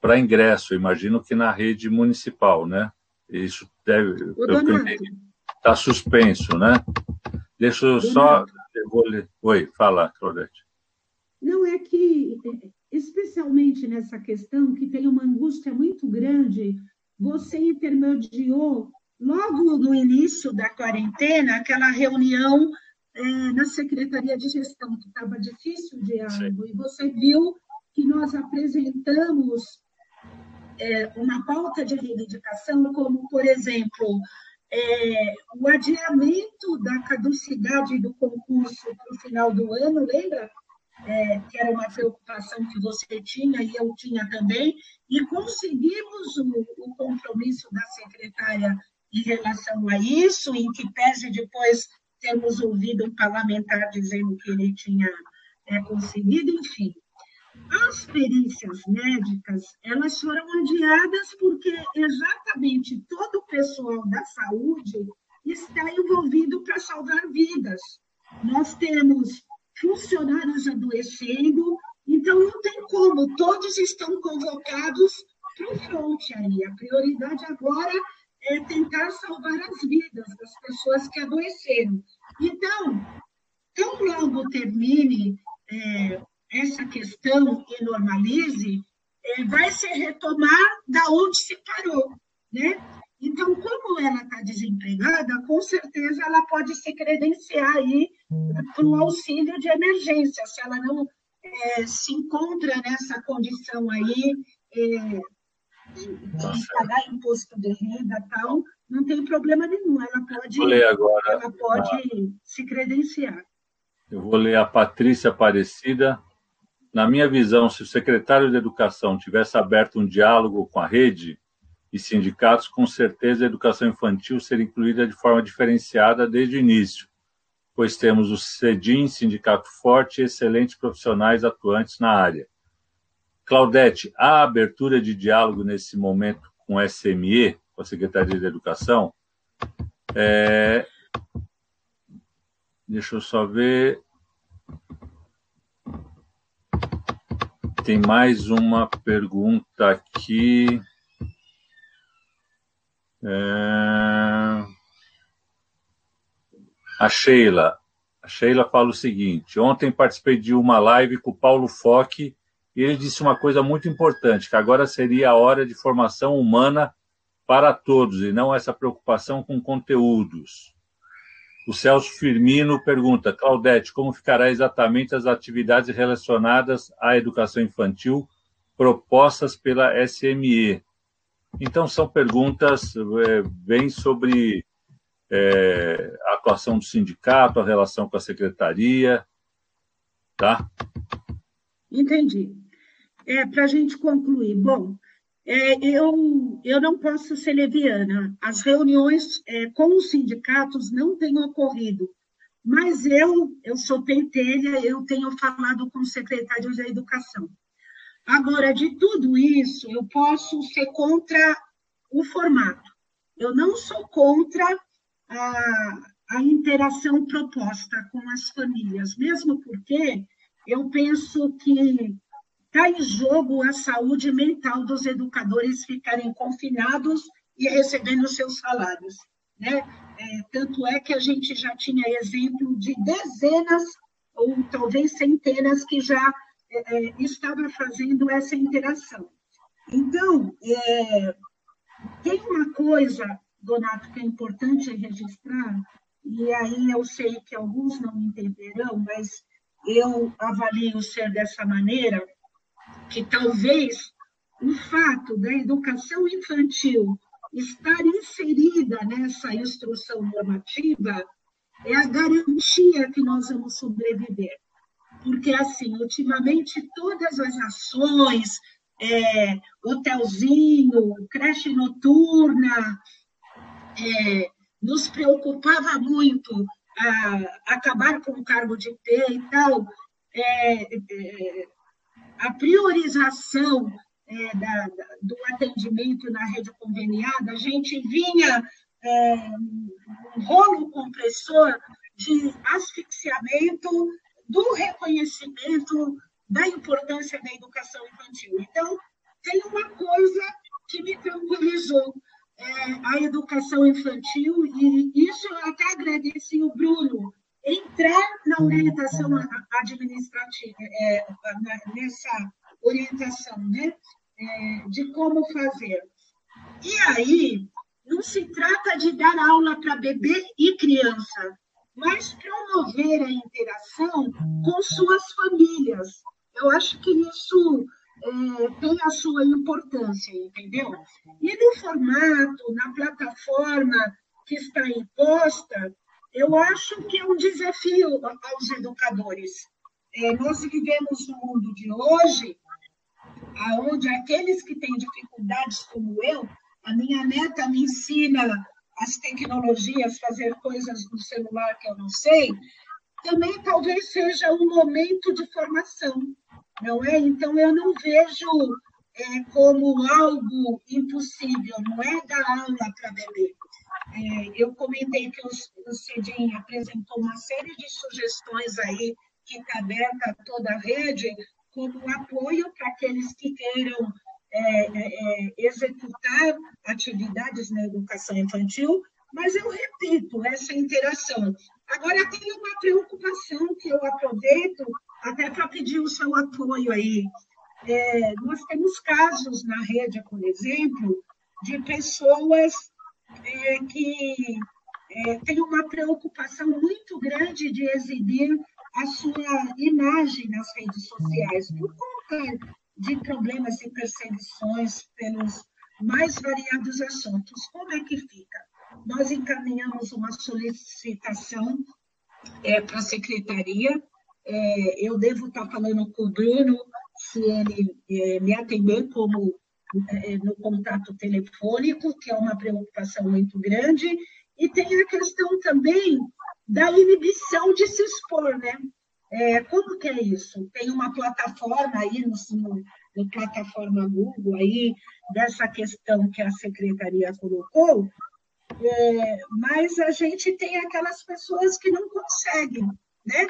para ingresso, imagino que na rede municipal, né? Isso deve, pelo que eu entendi, está suspenso, né? Deixa eu só... Eu vou ler. Oi, fala, Claudete. Não, é que, especialmente nessa questão, que tem uma angústia muito grande, você intermediou, logo no início da quarentena, aquela reunião na Secretaria de Gestão, que estava difícil o diálogo, e você viu que nós apresentamos uma pauta de reivindicação, como, por exemplo, o adiamento da caducidade do concurso para o final do ano, lembra? Que era uma preocupação que você tinha e eu tinha também, e conseguimos o compromisso da secretária em relação a isso, em que pese depois termos ouvido um parlamentar dizendo que ele tinha conseguido, enfim. As perícias médicas, elas foram adiadas porque exatamente todo o pessoal da saúde está envolvido para salvar vidas. Nós temos funcionários adoecendo, então não tem como, todos estão convocados para o fronte aí. A prioridade agora é tentar salvar as vidas das pessoas que adoeceram. Então, tão logo termine essa questão e normalize, vai se retomar da onde se parou, né? Então, como ela está desempregada, com certeza ela pode se credenciar aí para o auxílio de emergência, se ela não se encontra nessa condição aí de pagar imposto de renda e tal, não tem problema nenhum, ela pode se credenciar. Eu vou ler a Patrícia Aparecida. Na minha visão, se o secretário de Educação tivesse aberto um diálogo com a rede e sindicatos, com certeza a educação infantil seria incluída de forma diferenciada desde o início, pois temos o CEDIM, sindicato forte e excelentes profissionais atuantes na área. Claudete, há abertura de diálogo nesse momento com o SME, com a Secretaria de Educação? Deixa eu só ver. Tem mais uma pergunta aqui. A Sheila. Sheila fala o seguinte: ontem participei de uma live com o Paulo Foch e ele disse uma coisa muito importante, que agora seria a hora de formação humana para todos e não essa preocupação com conteúdos. O Celso Firmino pergunta: Claudete, como ficará exatamente as atividades relacionadas à educação infantil propostas pela SME? Então, são perguntas bem sobre a atuação do sindicato, a relação com a secretaria, tá? Entendi. Para a gente concluir, bom, eu não posso ser leviana. As reuniões com os sindicatos não têm ocorrido, mas eu sou pentelha, eu tenho falado com o secretário da Educação. Agora, de tudo isso, eu posso ser contra o formato. Eu não sou contra a interação proposta com as famílias, mesmo porque eu penso que está em jogo a saúde mental dos educadores ficarem confinados e recebendo seus salários, né? Tanto é que a gente já tinha exemplo de dezenas ou talvez centenas que já estava fazendo essa interação. Então, tem uma coisa, Donato, que é importante registrar, e aí eu sei que alguns não entenderão, mas eu avalio ser dessa maneira, que talvez o fato da educação infantil estar inserida nessa instrução normativa é a garantia que nós vamos sobreviver. Porque, assim, ultimamente, todas as ações, hotelzinho, creche noturna, nos preocupava muito acabar com o cargo de P e tal, a priorização do atendimento na rede conveniada, a gente vinha um rolo compressor de asfixiamento do reconhecimento da importância da educação infantil. Então, tem uma coisa que me tranquilizou, a educação infantil, e isso eu até agradeci o Bruno, entrar na orientação administrativa, nessa orientação, né, de como fazer. E aí, não se trata de dar aula para bebê e criança, mas promover a interação com suas famílias. Eu acho que isso tem a sua importância, entendeu? E no formato, na plataforma que está imposta, eu acho que é um desafio aos educadores. Nós vivemos no mundo de hoje, onde aqueles que têm dificuldades como eu, a minha neta me ensina as tecnologias, fazer coisas no celular que eu não sei, também talvez seja um momento de formação, não é? Então, eu não vejo como algo impossível, não é dar aula para bebê. Eu comentei que o CEDIM apresentou uma série de sugestões aí, que está aberta a toda a rede, como apoio para aqueles que queiram executar atividades na educação infantil, mas eu repito, essa interação. Agora, tem uma preocupação que eu aproveito até para pedir o seu apoio aí. Nós temos casos na rede, por exemplo, de pessoas que têm uma preocupação muito grande de exibir a sua imagem nas redes sociais, por conta de problemas e perseguições pelos mais variados assuntos. Como é que fica? Nós encaminhamos uma solicitação para a secretaria. Eu devo estar falando com o Bruno, se ele me atender como no contato telefônico, que é uma preocupação muito grande, e tem a questão também da inibição de se expor, né? Como que é isso? Tem uma plataforma aí, no plataforma Google, aí, dessa questão que a secretaria colocou, mas a gente tem aquelas pessoas que não conseguem, né?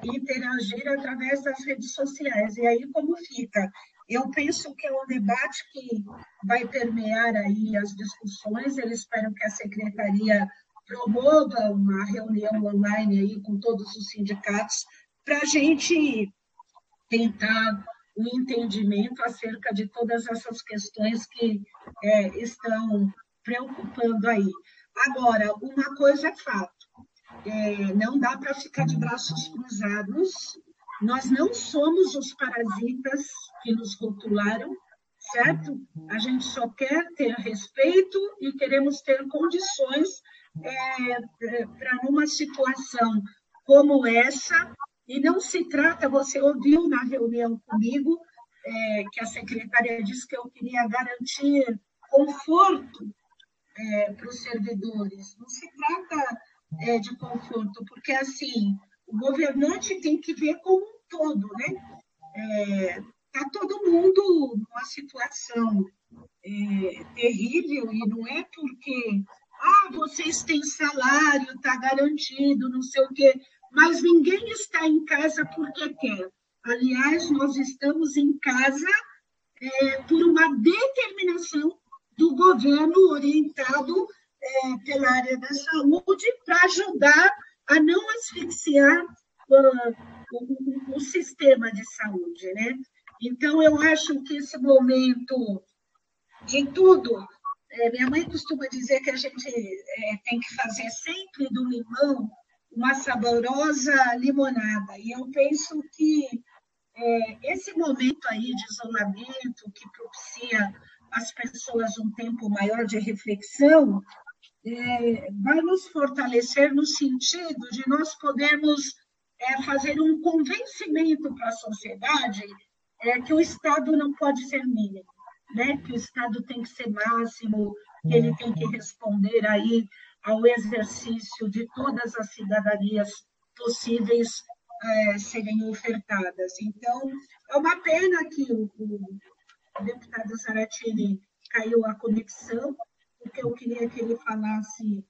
Interagir através das redes sociais. E aí, como fica? Eu penso que é um debate que vai permear aí as discussões. Eu espero que a secretaria promova uma reunião online aí com todos os sindicatos para a gente tentar um entendimento acerca de todas essas questões que estão preocupando aí. Agora, uma coisa é fato, não dá para ficar de braços cruzados, nós não somos os parasitas que nos rotularam, certo? A gente só quer ter respeito e queremos ter condições para numa situação como essa, e não se trata, você ouviu na reunião comigo, que a secretária disse que eu queria garantir conforto para os servidores. Não se trata de conforto, porque, assim, o governante tem que ver como um todo, né? Está todo mundo numa situação terrível, e não é porque vocês têm salário, está garantido, não sei o quê, mas ninguém está em casa porque quer. Aliás, nós estamos em casa por uma determinação do governo orientado pela área da saúde para ajudar a não asfixiar o sistema de saúde, né? Então, eu acho que esse momento de tudo, minha mãe costuma dizer que a gente tem que fazer sempre do limão uma saborosa limonada, e eu penso que esse momento aí de isolamento, que propicia às pessoas um tempo maior de reflexão, vai nos fortalecer no sentido de nós podermos fazer um convencimento para a sociedade que o Estado não pode ser mínimo, né? Que o Estado tem que ser máximo, que ele tem que responder aí ao exercício de todas as cidadanias possíveis serem ofertadas. Então, é uma pena que o deputado Zaratini caiu a conexão, porque eu queria que ele falasse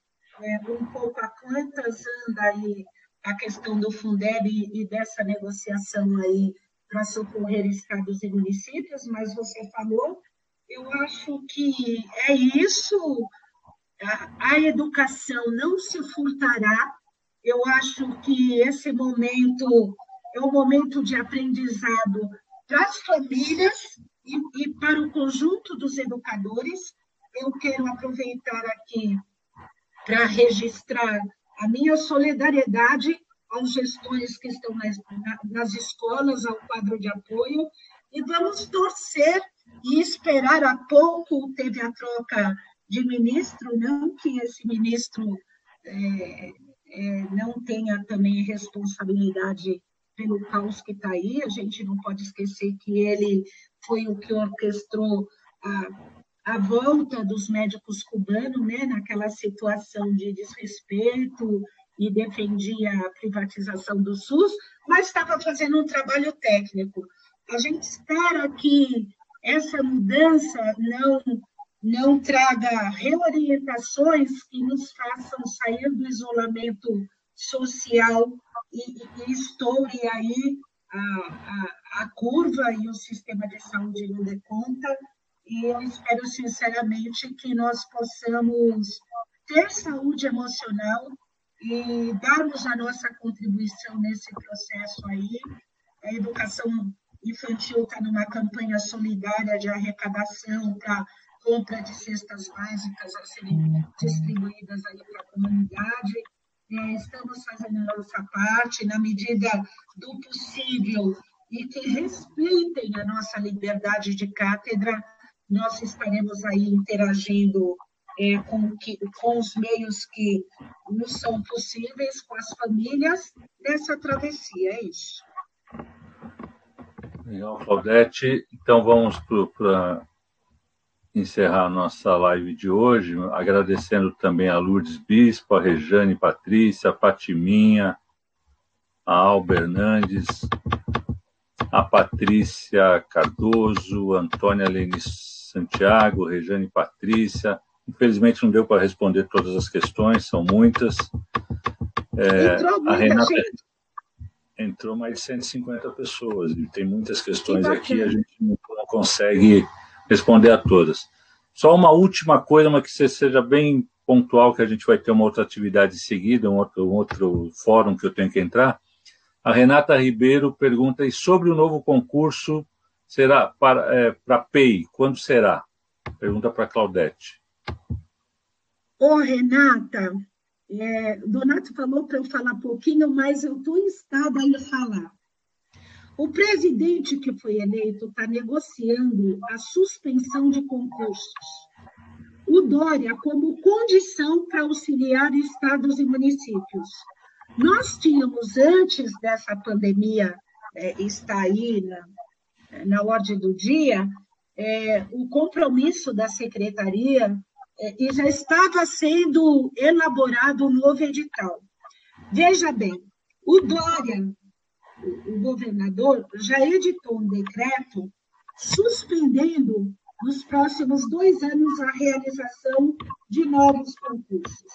um pouco a quantas anda aí a questão do Fundeb e dessa negociação aí para socorrer estados e municípios, mas você falou, eu acho que é isso, a educação não se furtará, eu acho que esse momento é um momento de aprendizado para as famílias e para o conjunto dos educadores. Eu quero aproveitar aqui para registrar a minha solidariedade aos gestores que estão nas escolas, ao quadro de apoio, e vamos torcer e esperar. Há pouco teve a troca de ministro, não que esse ministro não tenha também responsabilidade pelo caos que está aí, a gente não pode esquecer que ele foi o que orquestrou a volta dos médicos cubanos, né, naquela situação de desrespeito, e defendia a privatização do SUS, mas estava fazendo um trabalho técnico. A gente espera que essa mudança não traga reorientações que nos façam sair do isolamento social e estoure aí a curva e o sistema de saúde não dê conta. E eu espero, sinceramente, que nós possamos ter saúde emocional e darmos a nossa contribuição nesse processo aí. A educação infantil está numa campanha solidária de arrecadação para compra de cestas básicas a serem distribuídas aí para a comunidade. Estamos fazendo a nossa parte na medida do possível e que respeitem a nossa liberdade de cátedra. Nós estaremos aí interagindo com os meios que nos são possíveis, com as famílias, nessa travessia. É isso. Legal, Claudete. Então, vamos para encerrar a nossa live de hoje, agradecendo também a Lourdes Bispo, a Rejane Patrícia, a Patiminha, a Alba Hernandes, a Patrícia Cardoso, a Antônia Lene Santiago, Rejane Patrícia. Infelizmente não deu para responder todas as questões, são muitas. A Renata entrou mais de 150 pessoas, e tem muitas questões aqui, a gente não consegue responder a todas. Só uma última coisa, mas que você seja bem pontual, que a gente vai ter uma outra atividade seguida, um outro fórum que eu tenho que entrar. A Renata Ribeiro pergunta, e sobre o novo concurso, será para PEI, quando será? Pergunta para a Claudete. Ô, Renata, Donato falou para eu falar pouquinho, mas eu estou instada a falar. O presidente que foi eleito está negociando a suspensão de concursos. O Dória como condição para auxiliar estados e municípios. Nós tínhamos, antes dessa pandemia estar aí na ordem do dia, o compromisso da secretaria e já estava sendo elaborado um novo edital. Veja bem, o Dória, o governador, já editou um decreto suspendendo nos próximos 2 anos a realização de novos concursos.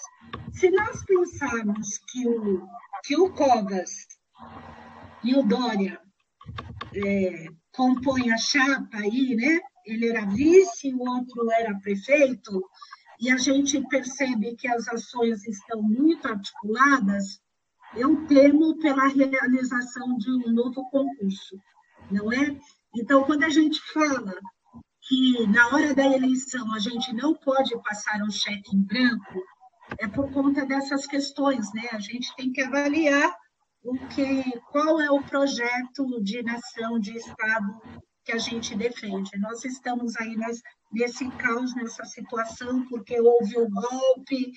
Se nós pensarmos que o Covas e o Dória compõem a chapa aí, né? Ele era vice, o outro era prefeito, e a gente percebe que as ações estão muito articuladas, eu temo pela realização de um novo concurso, não é? Então, quando a gente fala que na hora da eleição a gente não pode passar um cheque em branco, é por conta dessas questões, né? A gente tem que avaliar qual é o projeto de nação, de Estado que a gente defende. Nós estamos aí nesse caos, nessa situação, porque houve o golpe.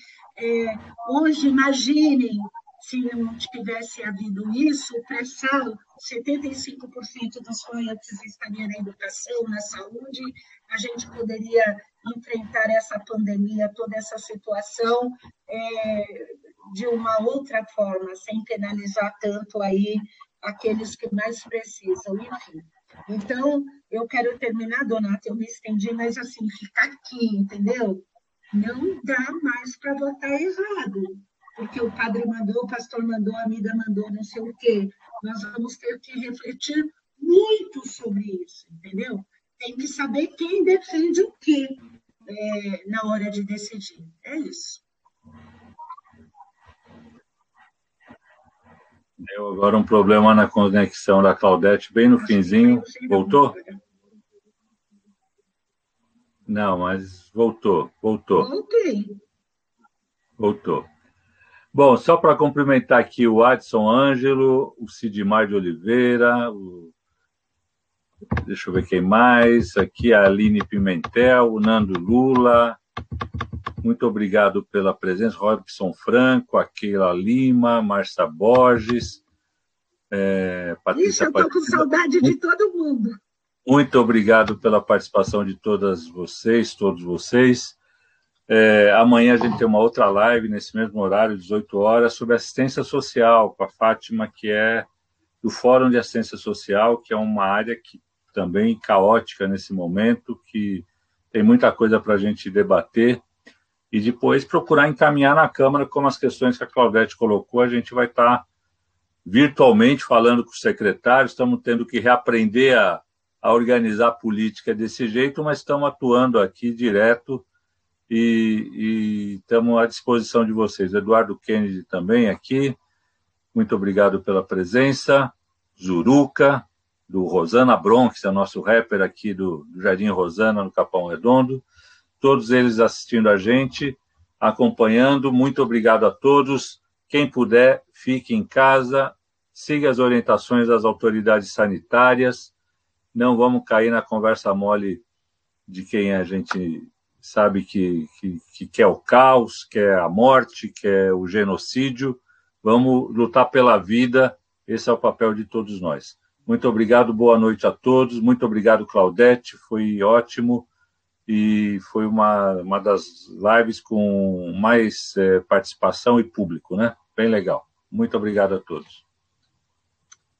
Hoje, imaginem, se não tivesse havido isso, o pré-sal, 75% dos royalties estariam na educação, na saúde, a gente poderia enfrentar essa pandemia, toda essa situação de uma outra forma, sem penalizar tanto aí aqueles que mais precisam, enfim. Então, eu quero terminar, Donato, eu me estendi, mas assim, ficar aqui, entendeu? Não dá mais para votar errado, porque o padre mandou, o pastor mandou, a amiga mandou, não sei o quê. Nós vamos ter que refletir muito sobre isso, entendeu? Tem que saber quem defende o quê na hora de decidir. É isso. Deu agora um problema na conexão da Claudete, bem no finzinho. Voltou? Não, mas voltou. Voltei. Voltou. Bom, só para cumprimentar aqui o Adson Ângelo, o Sidmar de Oliveira, deixa eu ver quem mais, aqui a Aline Pimentel, o Nando Lula, muito obrigado pela presença, Robson Franco, a Keila Lima, Marcia Borges, Patrícia. Ixi, eu estou com saudade de todo mundo. Muito obrigado pela participação de todos vocês. Amanhã a gente tem uma outra live, nesse mesmo horário, 18 horas, sobre assistência social, com a Fátima, que é do Fórum de Assistência Social, que é uma área que também caótica nesse momento, que tem muita coisa para a gente debater, e depois procurar encaminhar na Câmara, como as questões que a Claudete colocou, a gente vai estar virtualmente falando com os secretários, estamos tendo que reaprender a organizar a política desse jeito, mas estamos atuando aqui direto, e estamos à disposição de vocês. Eduardo Kennedy também aqui, muito obrigado pela presença. Zuruca, do Rosana Bronx, é o nosso rapper aqui do Jardim Rosana, no Capão Redondo. Todos eles assistindo a gente, acompanhando. Muito obrigado a todos. Quem puder, fique em casa, siga as orientações das autoridades sanitárias. Não vamos cair na conversa mole de quem a gente sabe que quer o caos, quer a morte, quer o genocídio. Vamos lutar pela vida, esse é o papel de todos nós. Muito obrigado, boa noite a todos. Muito obrigado, Claudete, foi ótimo. E foi uma das lives com mais participação e público, né? Bem legal. Muito obrigado a todos.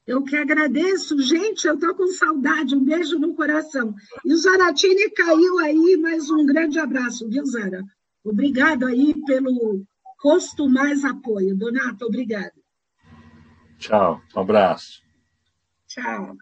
Eu que agradeço. Gente, eu estou com saudade. Um beijo no coração. E o Zaratini caiu aí, mas um grande abraço, viu, Zara? Obrigado aí pelo rosto mais apoio. Donato, obrigado. Tchau, um abraço. Tchau.